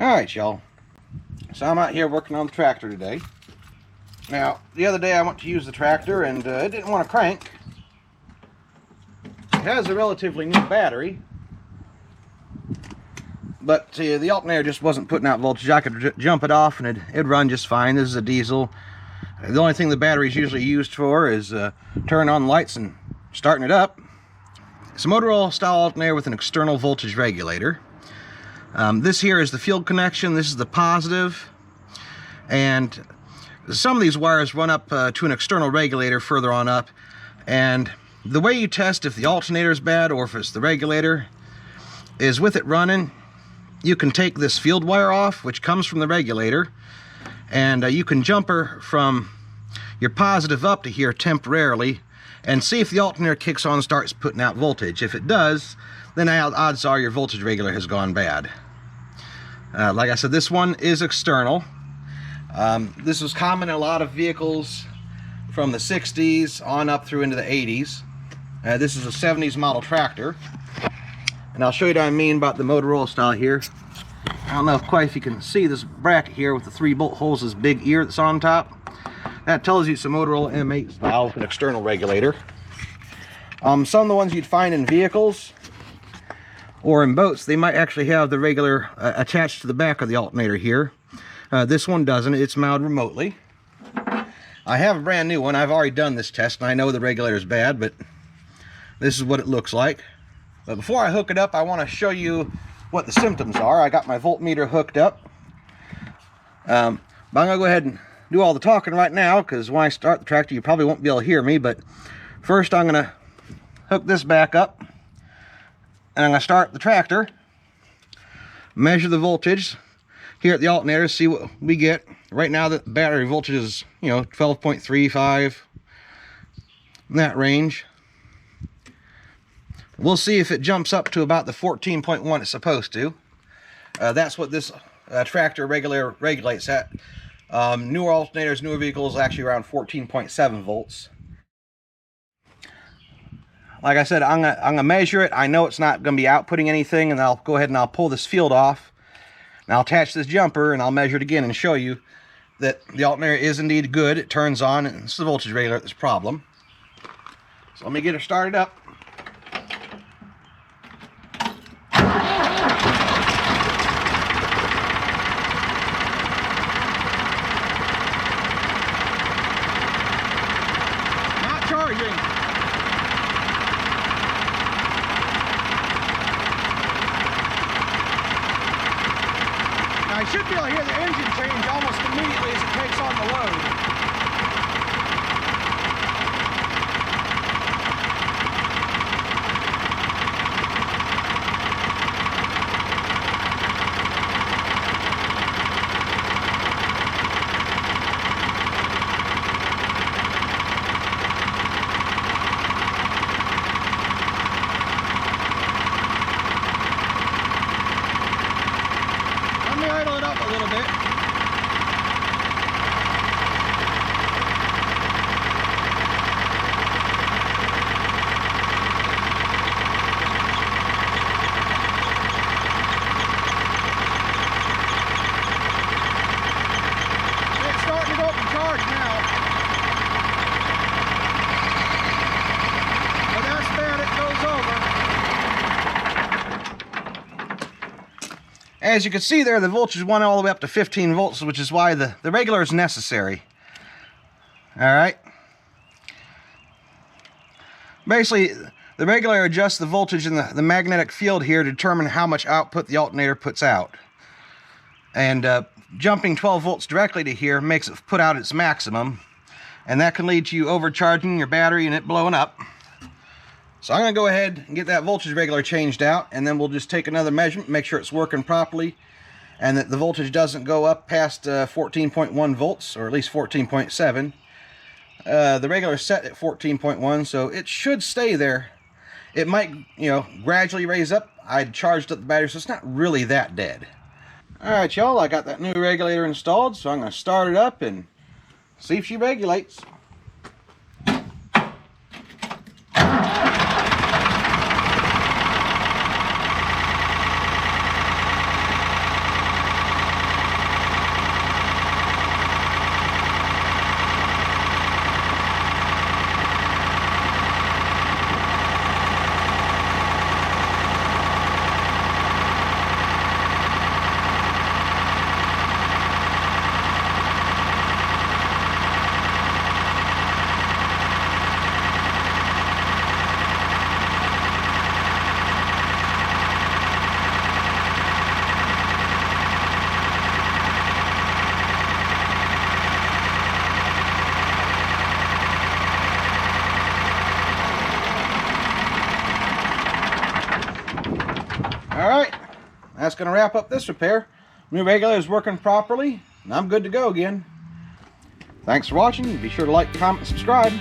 Alright, y'all. So I'm out here working on the tractor today. Now, the other day I went to use the tractor and it didn't want to crank. It has a relatively new battery, but the alternator just wasn't putting out voltage. I could jump it off and it'd run just fine. This is a diesel. The only thing the battery is usually used for is turning on lights and starting it up. It's a Motorola style alternator with an external voltage regulator. This here is the field connection. This is the positive, and some of these wires run up to an external regulator further on up. And the way you test if the alternator is bad or if it's the regulator is with it running. You can take this field wire off, which comes from the regulator, and you can jumper from your positive up to here temporarily and see if the alternator kicks on and starts putting out voltage. If it does, then odds are your voltage regulator has gone bad. Like I said, this one is external. This was common in a lot of vehicles from the 60s on up through into the 80s. This is a 70s model tractor. And I'll show you what I mean about the Motorola style here. I don't know if you can see this bracket here with the 3 bolt holes, this big ear that's on top. That tells you it's a Motorola M8 style with an external regulator. Some of the ones you'd find in vehicles or in boats, they might actually have the regulator attached to the back of the alternator here. This one doesn't. It's mounted remotely. I have a brand new one. I've already done this test and I know the regulator is bad, but this is what it looks like. But before I hook it up, I want to show you what the symptoms are. I got my voltmeter hooked up. But I'm going to go ahead and do all the talking right now, because when I start the tractor you probably won't be able to hear me. But first I'm going to hook this back up, and I'm going to start the tractor, measure the voltage here at the alternator, see what we get. Right now the battery voltage is 12.35, in that range. We'll see if it jumps up to about the 14.1 it's supposed to. That's what this tractor regulates at. Newer alternators, newer vehicles, actually around 14.7 volts. Like I said, I'm gonna measure it. I know it's not gonna be outputting anything, and I'll go ahead and I'll pull this field off. And I'll attach this jumper and I'll measure it again and show you that the alternator is indeed good. It turns on, and it's the voltage regulator that's the problem. So let me get her started up. I should be able to hear the engine change almost immediately as it takes on the load. Idle it up a little bit. It's starting to go up and charge now. But that's bad, it goes over. As you can see there, the voltage went all the way up to 15 volts, which is why the regulator is necessary. Alright. Basically, the regulator adjusts the voltage in the magnetic field here to determine how much output the alternator puts out. And jumping 12 volts directly to here makes it put out its maximum. And that can lead to you overcharging your battery and it blowing up. So I'm going to go ahead and get that voltage regulator changed out, and then we'll just take another measurement, make sure it's working properly, and that the voltage doesn't go up past 14.1 volts, or at least 14.7. The regulator is set at 14.1, so it should stay there. It might, gradually raise up. I'd charged up the battery, so it's not really that dead. Alright, y'all, I got that new regulator installed, so I'm going to start it up and see if she regulates. that's going to wrap up this repair. New regulator is working properly, and I'm good to go again. Thanks for watching. Be sure to like, comment, and subscribe.